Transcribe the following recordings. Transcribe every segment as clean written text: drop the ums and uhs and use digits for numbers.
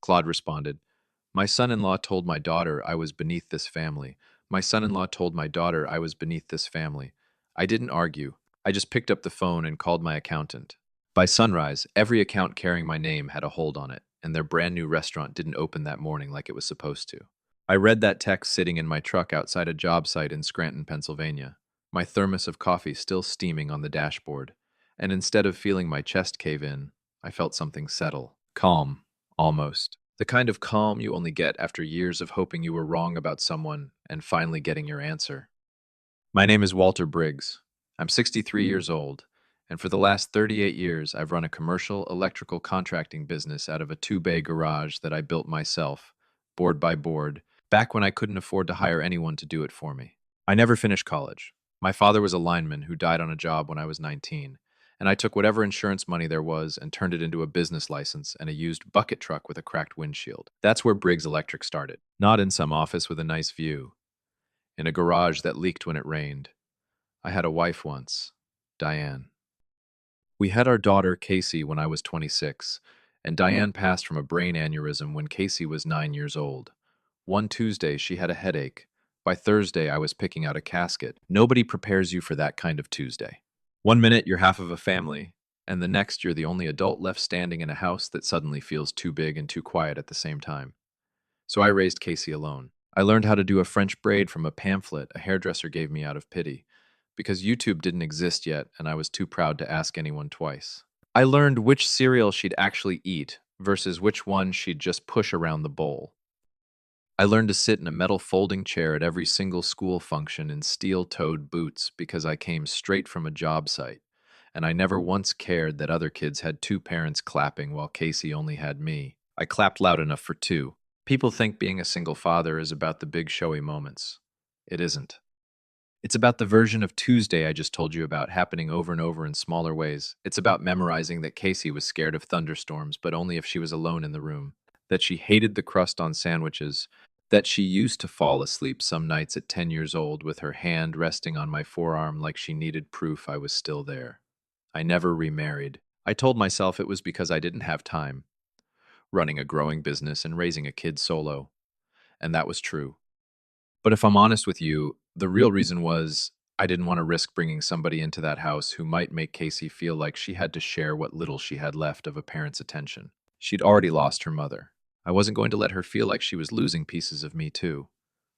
Claude responded, "My son-in-law told my daughter I was beneath this family. My son-in-law told my daughter I was beneath this family." I didn't argue. I just picked up the phone and called my accountant. By sunrise, every account carrying my name had a hold on it, and their brand new restaurant didn't open that morning like it was supposed to. I read that text sitting in my truck outside a job site in Scranton, Pennsylvania, my thermos of coffee still steaming on the dashboard, and instead of feeling my chest cave in, I felt something settle. Calm, almost. The kind of calm you only get after years of hoping you were wrong about someone and finally getting your answer. My name is Walter Briggs. I'm 63 years old, and for the last 38 years, I've run a commercial electrical contracting business out of a two-bay garage that I built myself, board by board, back when I couldn't afford to hire anyone to do it for me. I never finished college. My father was a lineman who died on a job when I was 19, and I took whatever insurance money there was and turned it into a business license and a used bucket truck with a cracked windshield. That's where Briggs Electric started. Not in some office with a nice view, in a garage that leaked when it rained. I had a wife once, Diane. We had our daughter, Casey, when I was 26, and Diane passed from a brain aneurysm when Casey was 9 years old. One Tuesday, she had a headache. By Thursday, I was picking out a casket. Nobody prepares you for that kind of Tuesday. One minute, you're half of a family, and the next, you're the only adult left standing in a house that suddenly feels too big and too quiet at the same time. So I raised Casey alone. I learned how to do a French braid from a pamphlet a hairdresser gave me out of pity, because YouTube didn't exist yet and I was too proud to ask anyone twice. I learned which cereal she'd actually eat versus which one she'd just push around the bowl. I learned to sit in a metal folding chair at every single school function in steel-toed boots because I came straight from a job site, and I never once cared that other kids had two parents clapping while Casey only had me. I clapped loud enough for two. People think being a single father is about the big showy moments. It isn't. It's about the version of Tuesday I just told you about happening over and over in smaller ways. It's about memorizing that Casey was scared of thunderstorms, but only if she was alone in the room. That she hated the crust on sandwiches. That she used to fall asleep some nights at 10 years old with her hand resting on my forearm like she needed proof I was still there. I never remarried. I told myself it was because I didn't have time, running a growing business and raising a kid solo. And that was true. But if I'm honest with you, the real reason was I didn't want to risk bringing somebody into that house who might make Casey feel like she had to share what little she had left of a parent's attention. She'd already lost her mother. I wasn't going to let her feel like she was losing pieces of me too.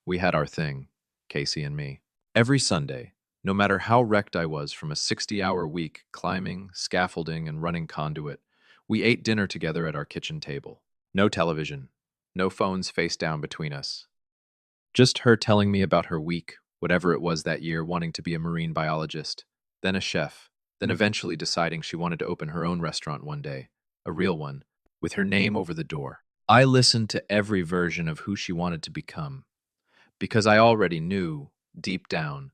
We had our thing, Casey and me. Every Sunday, no matter how wrecked I was from a 60-hour week climbing, scaffolding, and running conduit, we ate dinner together at our kitchen table. No television, no phones face down between us. Just her telling me about her week, whatever it was that year, wanting to be a marine biologist, then a chef, then eventually deciding she wanted to open her own restaurant one day, a real one, with her name over the door. I listened to every version of who she wanted to become, because I already knew, deep down,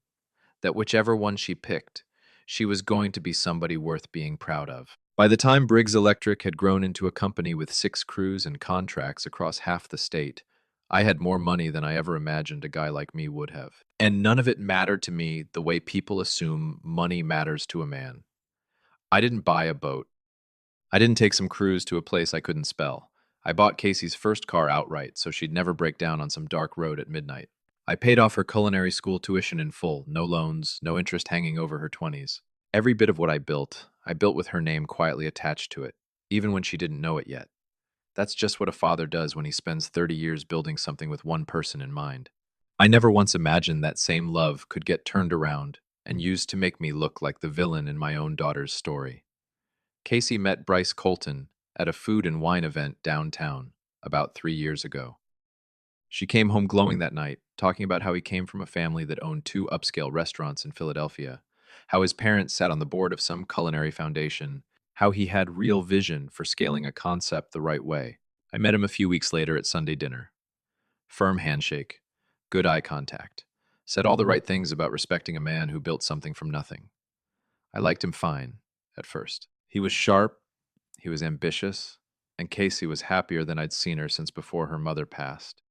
that whichever one she picked, she was going to be somebody worth being proud of. By the time Briggs Electric had grown into a company with 6 crews and contracts across half the state, I had more money than I ever imagined a guy like me would have. And none of it mattered to me the way people assume money matters to a man. I didn't buy a boat. I didn't take some cruise to a place I couldn't spell. I bought Casey's first car outright so she'd never break down on some dark road at midnight. I paid off her culinary school tuition in full, no loans, no interest hanging over her 20s. Every bit of what I built with her name quietly attached to it, even when she didn't know it yet. That's just what a father does when he spends 30 years building something with one person in mind. I never once imagined that same love could get turned around and used to make me look like the villain in my own daughter's story. Casey met Bryce Colton at a food and wine event downtown about 3 years ago. She came home glowing that night, talking about how he came from a family that owned 2 upscale restaurants in Philadelphia, how his parents sat on the board of some culinary foundation, how he had real vision for scaling a concept the right way. I met him a few weeks later at Sunday dinner. Firm handshake, good eye contact, said all the right things about respecting a man who built something from nothing. I liked him fine, at first. He was sharp, he was ambitious, and Casey was happier than I'd seen her since before her mother passed.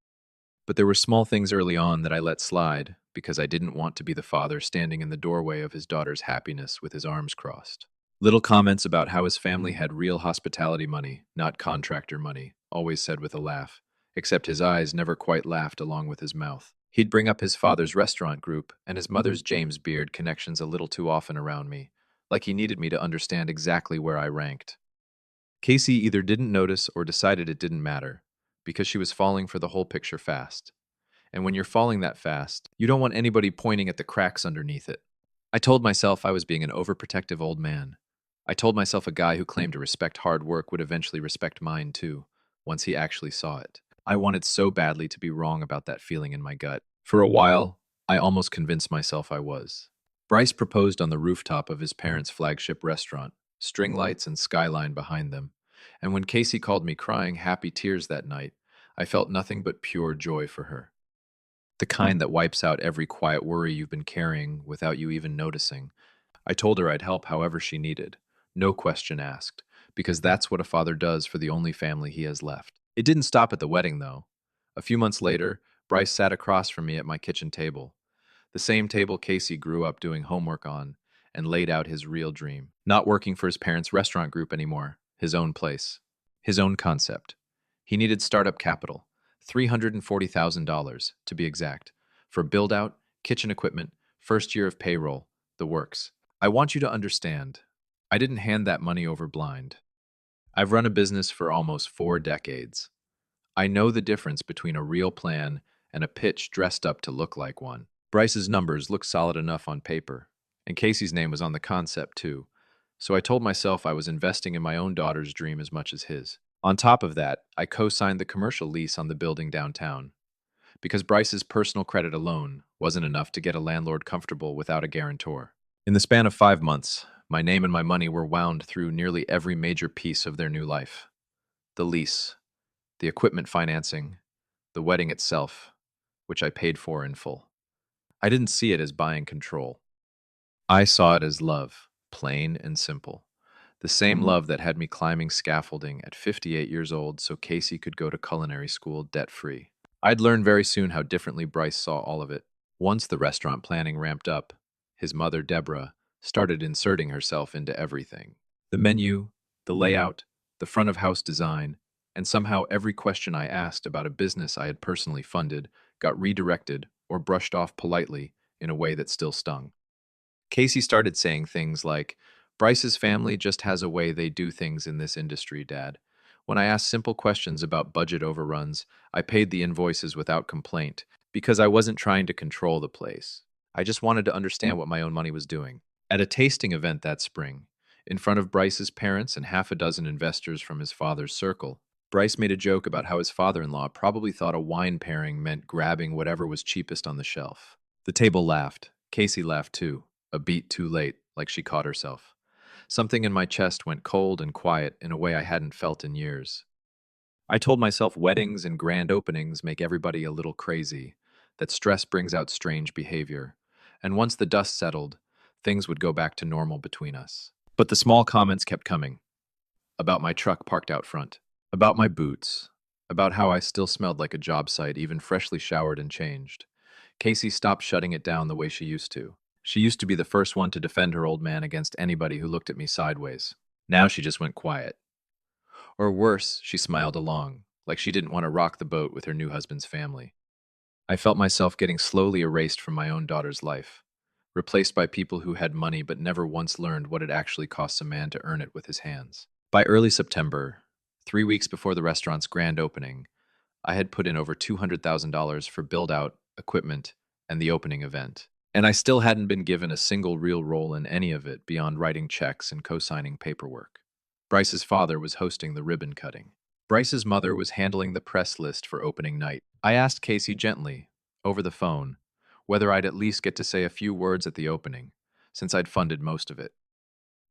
But there were small things early on that I let slide because I didn't want to be the father standing in the doorway of his daughter's happiness with his arms crossed. Little comments about how his family had real hospitality money, not contractor money, always said with a laugh, except his eyes never quite laughed along with his mouth. He'd bring up his father's restaurant group and his mother's James Beard connections a little too often around me, like he needed me to understand exactly where I ranked. Casey either didn't notice or decided it didn't matter, because she was falling for the whole picture fast. And when you're falling that fast, you don't want anybody pointing at the cracks underneath it. I told myself I was being an overprotective old man. I told myself a guy who claimed to respect hard work would eventually respect mine too, once he actually saw it. I wanted so badly to be wrong about that feeling in my gut. For a while, I almost convinced myself I was. Bryce proposed on the rooftop of his parents' flagship restaurant, string lights and skyline behind them. And when Casey called me crying happy tears that night, I felt nothing but pure joy for her. The kind that wipes out every quiet worry you've been carrying without you even noticing. I told her I'd help however she needed, no question asked, because that's what a father does for the only family he has left. It didn't stop at the wedding, though. A few months later, Bryce sat across from me at my kitchen table, the same table Casey grew up doing homework on, and laid out his real dream. Not working for his parents' restaurant group anymore, his own place, his own concept. He needed startup capital, $340,000 to be exact, for build out, kitchen equipment, first year of payroll, the works. I want you to understand, I didn't hand that money over blind. I've run a business for almost 4 decades. I know the difference between a real plan and a pitch dressed up to look like one. Bryce's numbers looked solid enough on paper, and Casey's name was on the concept too, so I told myself I was investing in my own daughter's dream as much as his. On top of that, I co-signed the commercial lease on the building downtown, because Bryce's personal credit alone wasn't enough to get a landlord comfortable without a guarantor. In the span of 5 months, my name and my money were wound through nearly every major piece of their new life. The lease, the equipment financing, the wedding itself, which I paid for in full. I didn't see it as buying control. I saw it as love, plain and simple. The same love that had me climbing scaffolding at 58 years old so Casey could go to culinary school debt-free. I'd learn very soon how differently Bryce saw all of it. Once the restaurant planning ramped up, his mother, Deborah, started inserting herself into everything. The menu, the layout, the front of house design, and somehow every question I asked about a business I had personally funded got redirected or brushed off politely in a way that still stung. Casey started saying things like, Bryce's family just has a way they do things in this industry, Dad. When I asked simple questions about budget overruns, I paid the invoices without complaint because I wasn't trying to control the place. I just wanted to understand what my own money was doing. At a tasting event that spring, in front of Bryce's parents and half a dozen investors from his father's circle, Bryce made a joke about how his father-in-law probably thought a wine pairing meant grabbing whatever was cheapest on the shelf. The table laughed. Casey laughed too, a beat too late, like she caught herself. Something in my chest went cold and quiet in a way I hadn't felt in years. I told myself weddings and grand openings make everybody a little crazy, that stress brings out strange behavior, and once the dust settled, things would go back to normal between us. But the small comments kept coming. About my truck parked out front, about my boots, about how I still smelled like a job site, even freshly showered and changed. Casey stopped shutting it down the way she used to. She used to be the first one to defend her old man against anybody who looked at me sideways. Now she just went quiet. Or worse, she smiled along, like she didn't want to rock the boat with her new husband's family. I felt myself getting slowly erased from my own daughter's life, replaced by people who had money but never once learned what it actually costs a man to earn it with his hands. By early September, 3 weeks before the restaurant's grand opening, I had put in over $200,000 for build-out, equipment, and the opening event. And I still hadn't been given a single real role in any of it beyond writing checks and co-signing paperwork. Bryce's father was hosting the ribbon cutting. Bryce's mother was handling the press list for opening night. I asked Casey gently, over the phone, whether I'd at least get to say a few words at the opening, since I'd funded most of it.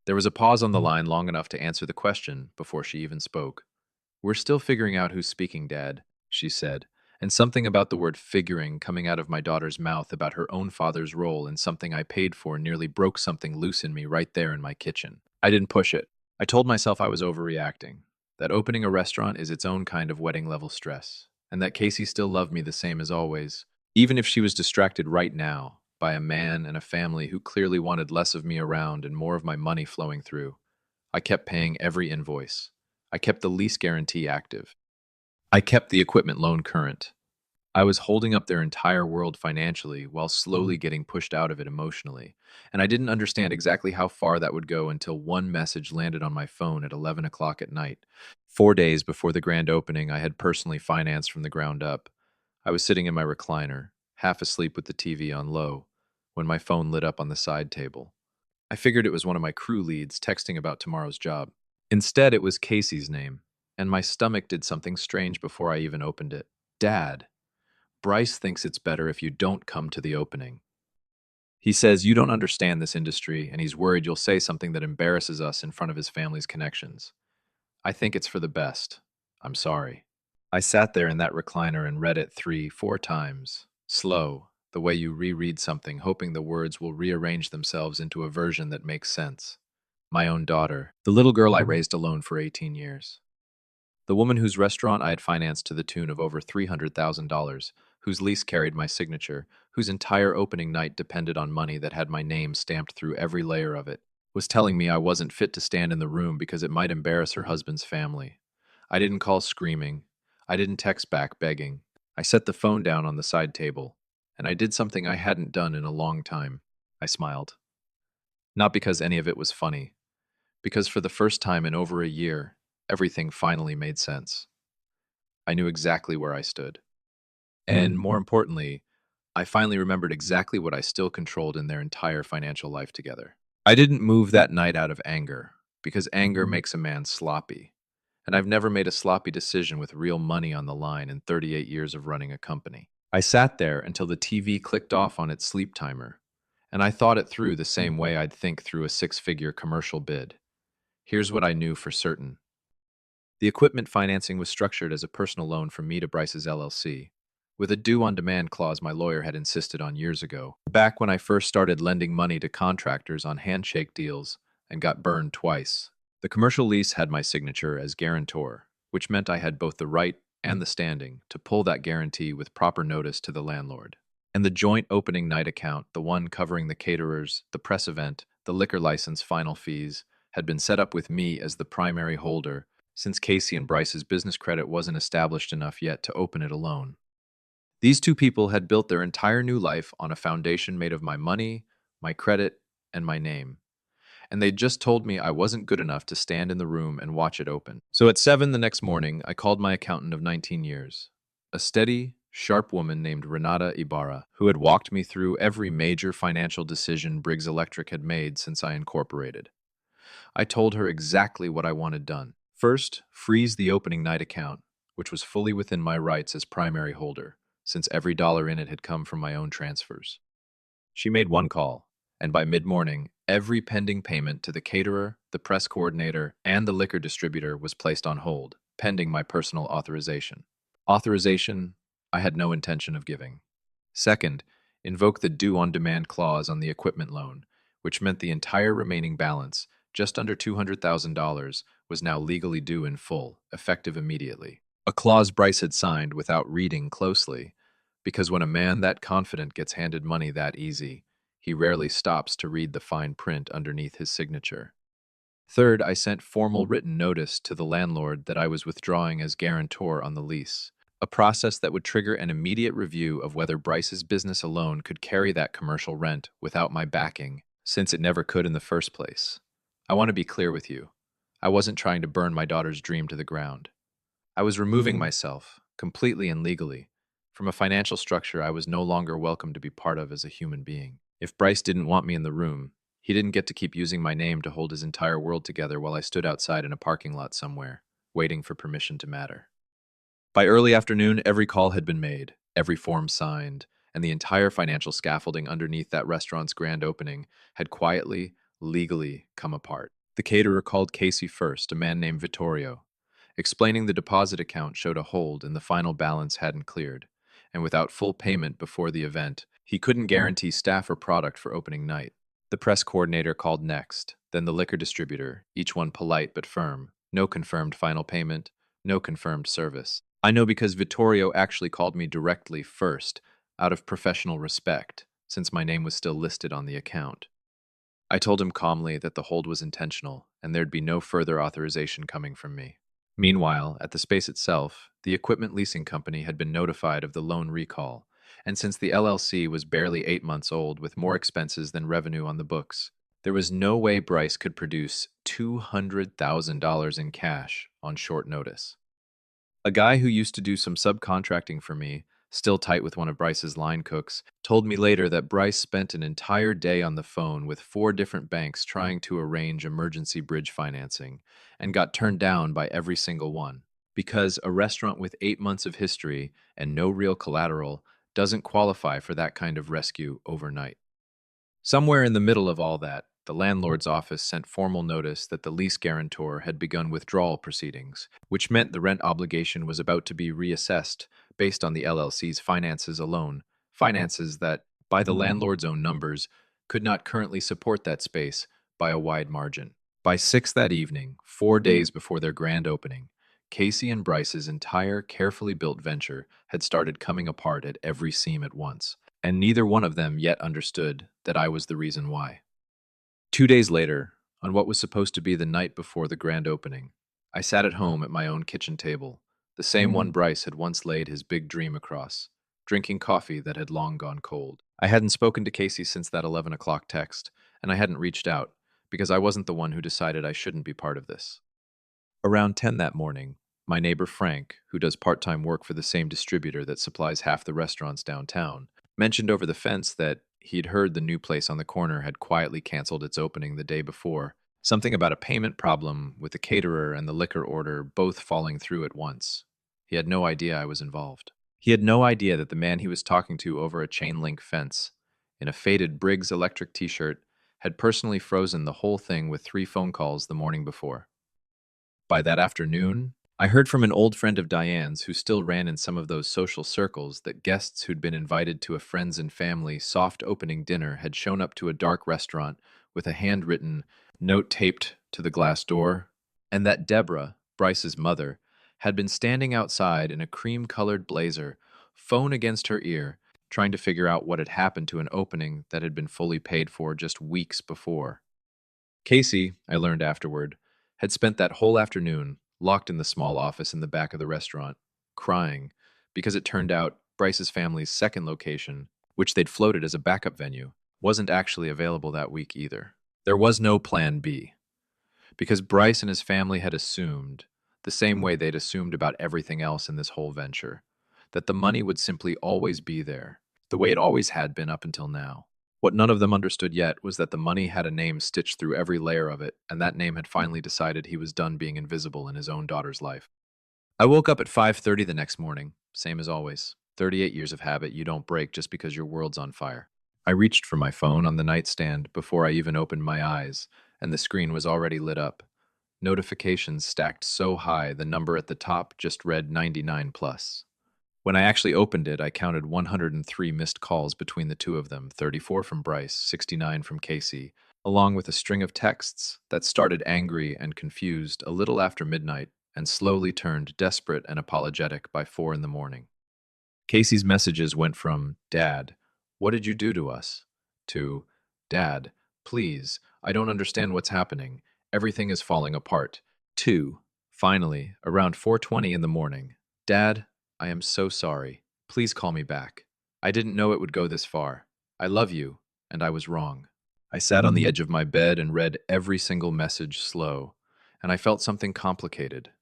There was a pause on the line long enough to answer the question before she even spoke. We're still figuring out who's speaking, Dad, she said, and something about the word figuring coming out of my daughter's mouth about her own father's role in something I paid for nearly broke something loose in me right there in my kitchen. I didn't push it. I told myself I was overreacting, that opening a restaurant is its own kind of wedding-level stress, and that Casey still loved me the same as always, even if she was distracted right now by a man and a family who clearly wanted less of me around and more of my money flowing through. I kept paying every invoice. I kept the lease guarantee active. I kept the equipment loan current. I was holding up their entire world financially while slowly getting pushed out of it emotionally, and I didn't understand exactly how far that would go until one message landed on my phone at 11 o'clock at night. 4 days before the grand opening, I had personally financed from the ground up. I was sitting in my recliner, half asleep with the TV on low, when my phone lit up on the side table. I figured it was one of my crew leads texting about tomorrow's job. Instead, it was Casey's name, and my stomach did something strange before I even opened it. Dad. Bryce thinks it's better if you don't come to the opening. He says you don't understand this industry, and he's worried you'll say something that embarrasses us in front of his family's connections. I think it's for the best. I'm sorry. I sat there in that recliner and read it 3, 4 times. Slow, the way you reread something, hoping the words will rearrange themselves into a version that makes sense. My own daughter, the little girl I raised alone for 18 years. The woman whose restaurant I had financed to the tune of over $300,000, whose lease carried my signature, whose entire opening night depended on money that had my name stamped through every layer of it, was telling me I wasn't fit to stand in the room because it might embarrass her husband's family. I didn't call screaming. I didn't text back begging. I set the phone down on the side table, and I did something I hadn't done in a long time. I smiled. Not because any of it was funny, because for the first time in over a year, everything finally made sense. I knew exactly where I stood. And more importantly, I finally remembered exactly what I still controlled in their entire financial life together. I didn't move that night out of anger, because anger makes a man sloppy. And I've never made a sloppy decision with real money on the line in 38 years of running a company. I sat there until the TV clicked off on its sleep timer, and I thought it through the same way I'd think through a six-figure commercial bid. Here's what I knew for certain. The equipment financing was structured as a personal loan from me to Bryce's LLC, with a due-on-demand clause my lawyer had insisted on years ago, back when I first started lending money to contractors on handshake deals and got burned twice. The commercial lease had my signature as guarantor, which meant I had both the right and the standing to pull that guarantee with proper notice to the landlord. And the joint opening night account, the one covering the caterers, the press event, the liquor license final fees, had been set up with me as the primary holder since Casey and Bryce's business credit wasn't established enough yet to open it alone. These two people had built their entire new life on a foundation made of my money, my credit, and my name. And they just told me I wasn't good enough to stand in the room and watch it open. So at 7 the next morning, I called my accountant of 19 years, a steady, sharp woman named Renata Ibarra, who had walked me through every major financial decision Briggs Electric had made since I incorporated. I told her exactly what I wanted done. First, freeze the opening night account, which was fully within my rights as primary holder, since every dollar in it had come from my own transfers. She made one call, and by mid-morning, every pending payment to the caterer, the press coordinator, and the liquor distributor was placed on hold, pending my personal authorization. Authorization I had no intention of giving. Second, invoke the due-on-demand clause on the equipment loan, which meant the entire remaining balance, just under $200,000, was now legally due in full, effective immediately. A clause Bryce had signed without reading closely, because when a man that confident gets handed money that easy, he rarely stops to read the fine print underneath his signature. Third, I sent formal written notice to the landlord that I was withdrawing as guarantor on the lease, a process that would trigger an immediate review of whether Bryce's business alone could carry that commercial rent without my backing, since it never could in the first place. I want to be clear with you. I wasn't trying to burn my daughter's dream to the ground. I was removing myself, completely and legally, from a financial structure I was no longer welcome to be part of as a human being. If Bryce didn't want me in the room, he didn't get to keep using my name to hold his entire world together while I stood outside in a parking lot somewhere, waiting for permission to matter. By early afternoon, every call had been made, every form signed, and the entire financial scaffolding underneath that restaurant's grand opening had quietly, legally come apart. The caterer called Casey first, a man named Vittorio, explaining the deposit account showed a hold and the final balance hadn't cleared, and without full payment before the event, he couldn't guarantee staff or product for opening night. The press coordinator called next, then the liquor distributor, each one polite but firm. No confirmed final payment, no confirmed service. I know because Vittorio actually called me directly first, out of professional respect, since my name was still listed on the account. I told him calmly that the hold was intentional, and there'd be no further authorization coming from me. Meanwhile, at the space itself, The equipment leasing company had been notified of the loan recall, and since the LLC was barely 8 months old with more expenses than revenue on the books, there was no way Bryce could produce $200,000 in cash on short notice. A guy who used to do some subcontracting for me, still tight with one of Bryce's line cooks, told me later that Bryce spent an entire day on the phone with four different banks trying to arrange emergency bridge financing and got turned down by every single one. Because a restaurant with 8 months of history and no real collateral doesn't qualify for that kind of rescue overnight. Somewhere in the middle of all that, the landlord's office sent formal notice that the lease guarantor had begun withdrawal proceedings, which meant the rent obligation was about to be reassessed based on the LLC's finances alone, finances that, by the landlord's own numbers, could not currently support that space by a wide margin. By 6 that evening, 4 days before their grand opening, Casey and Bryce's entire carefully built venture had started coming apart at every seam at once, and neither one of them yet understood that I was the reason why. 2 days later, on what was supposed to be the night before the grand opening, I sat at home at my own kitchen table, the same one Bryce had once laid his big dream across, drinking coffee that had long gone cold. I hadn't spoken to Casey since that 11 o'clock text, and I hadn't reached out, because I wasn't the one who decided I shouldn't be part of this. Around 10 that morning, my neighbor Frank, who does part-time work for the same distributor that supplies half the restaurants downtown, mentioned over the fence that he'd heard the new place on the corner had quietly canceled its opening the day before, something about a payment problem with the caterer and the liquor order both falling through at once. He had no idea I was involved. He had no idea that the man he was talking to over a chain-link fence, in a faded Briggs electric t-shirt, had personally frozen the whole thing with 3 phone calls the morning before. By that afternoon, I heard from an old friend of Diane's who still ran in some of those social circles that guests who'd been invited to a friends and family soft opening dinner had shown up to a dark restaurant with a handwritten note taped to the glass door, and that Deborah, Bryce's mother, had been standing outside in a cream-colored blazer, phone against her ear, trying to figure out what had happened to an opening that had been fully paid for just weeks before. Casey, I learned afterward, had spent that whole afternoon locked in the small office in the back of the restaurant, crying, because it turned out Bryce's family's second location, which they'd floated as a backup venue, wasn't actually available that week either. There was no plan B, because Bryce and his family had assumed, the same way they'd assumed about everything else in this whole venture, that the money would simply always be there, the way it always had been up until now. What none of them understood yet was that the money had a name stitched through every layer of it, and that name had finally decided he was done being invisible in his own daughter's life. I woke up at 5:30 the next morning, same as always. 38 years of habit you don't break just because your world's on fire. I reached for my phone on the nightstand before I even opened my eyes, and the screen was already lit up. Notifications stacked so high the number at the top just read 99 plus. When I actually opened it, I counted 103 missed calls between the two of them, 34 from Bryce, 69 from Casey, along with a string of texts that started angry and confused a little after midnight and slowly turned desperate and apologetic by 4 in the morning. Casey's messages went from, "Dad, what did you do to us?" to, "Dad, please, I don't understand what's happening. Everything is falling apart," to, finally, around 4:20 in the morning, "Dad, I am so sorry. Please call me back. I didn't know it would go this far. I love you, and I was wrong." I sat on the edge of my bed and read every single message slow, and I felt something complicated.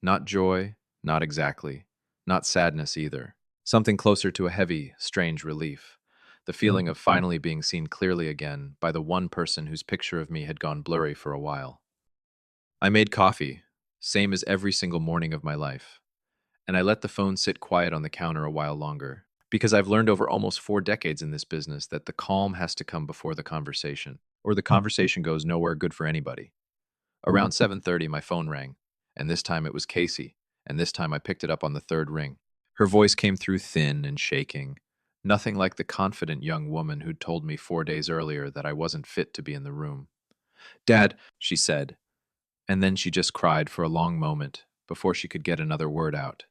Not joy, not exactly. Not sadness either. Something closer to a heavy, strange relief. The feeling of finally being seen clearly again by the one person whose picture of me had gone blurry for a while. I made coffee, same as every single morning of my life, and I let the phone sit quiet on the counter a while longer, because I've learned over almost 4 decades in this business that the calm has to come before the conversation, or the conversation goes nowhere good for anybody. Around 7:30, my phone rang, and this time it was Casey, and this time I picked it up on the third ring. Her voice came through thin and shaking, nothing like the confident young woman who'd told me 4 days earlier that I wasn't fit to be in the room. "Dad," she said, and then she just cried for a long moment before she could get another word out.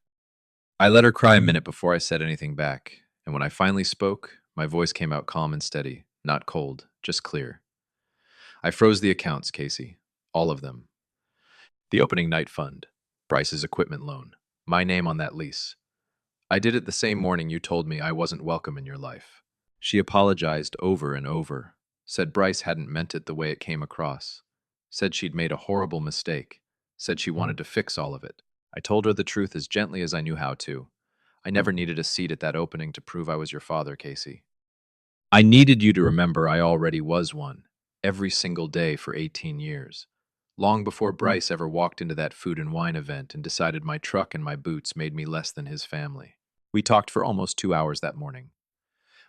I let her cry a minute before I said anything back, and when I finally spoke, my voice came out calm and steady, not cold, just clear. "I froze the accounts, Casey. All of them. The opening night fund, Bryce's equipment loan, My name on that lease. I did it the same morning you told me I wasn't welcome in your life. She apologized over and over, said Bryce hadn't meant it the way it came across, said she'd made a horrible mistake, said she wanted to fix all of it. I told her the truth as gently as I knew how to. I never needed a seat at that opening to prove I was your father, Casey. I needed you to remember I already was one, every single day for 18 years. Long before Bryce ever walked into that food and wine event and decided my truck and my boots made me less than his family. We talked for almost 2 hours that morning.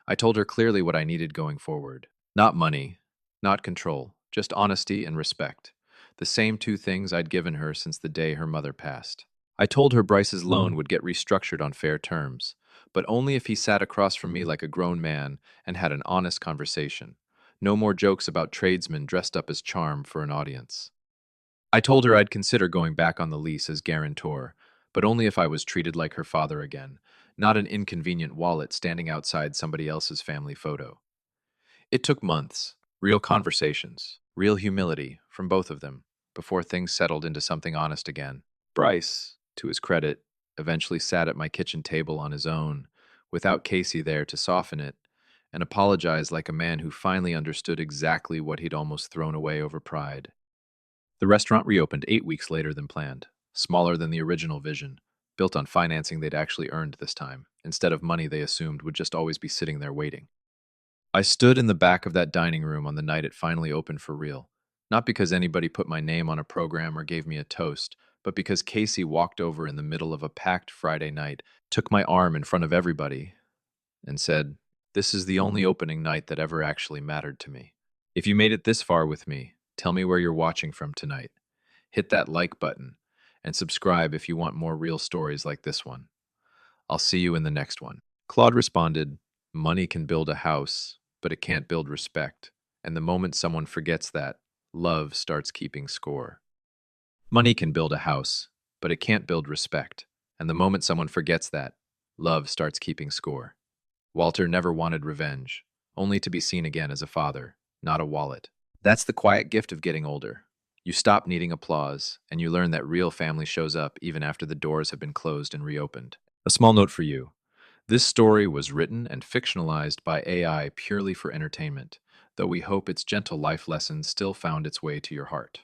I told her clearly what I needed going forward. Not money, not control, just honesty and respect. The same two things I'd given her since the day her mother passed. I told her Bryce's loan would get restructured on fair terms, but only if he sat across from me like a grown man and had an honest conversation. No more jokes about tradesmen dressed up as charm for an audience. I told her I'd consider going back on the lease as guarantor, but only if I was treated like her father again, not an inconvenient wallet standing outside somebody else's family photo. It took months, real conversations, real humility from both of them, before things settled into something honest again. Bryce, to his credit, eventually sat at my kitchen table on his own, without Casey there to soften it, and apologized like a man who finally understood exactly what he'd almost thrown away over pride. The restaurant reopened 8 weeks later than planned, smaller than the original vision, built on financing they'd actually earned this time, instead of money they assumed would just always be sitting there waiting. I stood in the back of that dining room on the night it finally opened for real, not because anybody put my name on a program or gave me a toast, but because Casey walked over in the middle of a packed Friday night, took my arm in front of everybody, and said, "This is the only opening night that ever actually mattered to me. If you made it this far with me, tell me where you're watching from tonight. Hit that like button and subscribe if you want more real stories like this one. I'll see you in the next one." Claude responded, "Money can build a house, but it can't build respect. And the moment someone forgets that, love starts keeping score. Money can build a house, but it can't build respect. And the moment someone forgets that, love starts keeping score." Walter never wanted revenge, only to be seen again as a father, not a wallet. That's the quiet gift of getting older. You stop needing applause, and you learn that real family shows up even after the doors have been closed and reopened. A small note for you. This story was written and fictionalized by AI purely for entertainment, though we hope its gentle life lesson still found its way to your heart.